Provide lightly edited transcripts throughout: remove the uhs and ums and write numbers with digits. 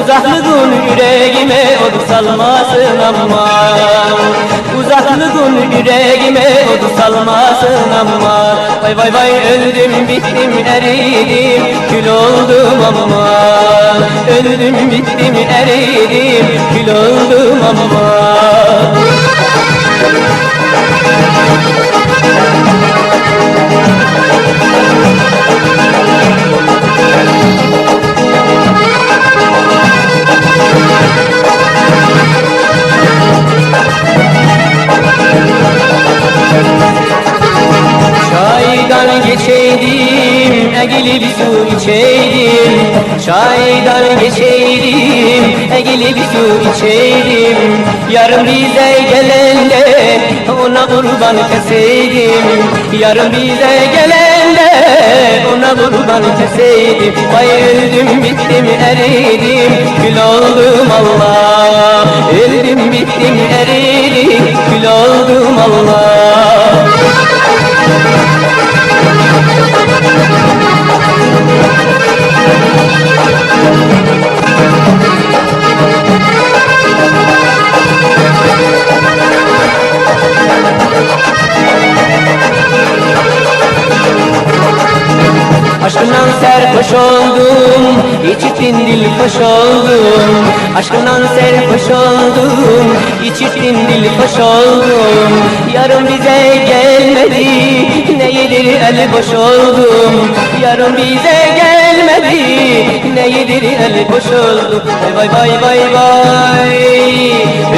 Uzaklığın yüreğime odu salmasın ama. Uzaklığın yüreğime odu salmasın ama. Vay vay vay öldüm bittim eridim kül oldum ama. Öldüm bittim eridim kül oldum ama. Çaydan geçeydim, egili bir su içeydim. Çaydan geçeydim, egili bir su içeydim. Yarın bize gelende ona kurban keseydim. Yarın bize gelende ona kurban keseydim. Vay öldüm bittim eridim kül oldum Allah. Öldüm bittim eridim kül oldum Allah. Aşkından serhoş oldum, içittin dil hoş oldum. Aşkından serhoş oldum, içittin dil hoş oldum. Yarın bize gelmedi, ne yedir el boş oldum. Yarın bize gelmedi, ne yedir el boş oldum. Vay vay vay vay vay.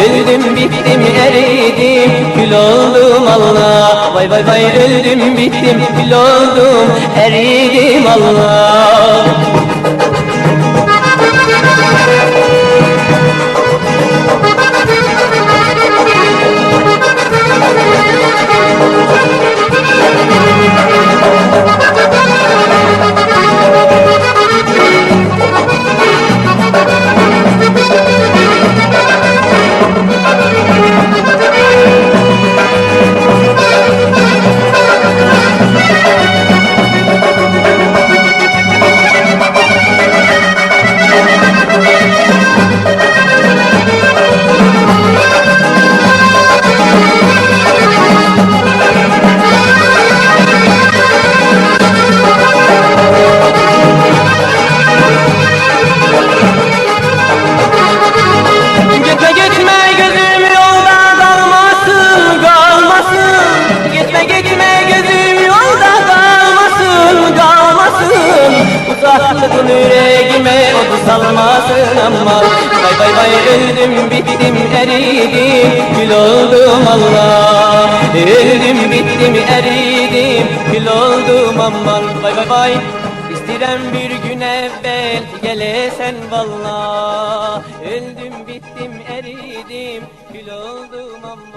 Öldüm bittim eridim kül oldum Allah. Vay vay vay öldüm bittim kül oldum eridim Allah. Uzaklığın yüreğime odu salmasın ama. Vay vay vay öldüm bittim eridim kül oldum Allah. Öldüm bittim eridim kül oldum aman. Vay vay vay İstirem bir gün evvel gelesen valla. Öldüm bittim eridim kül oldum aman.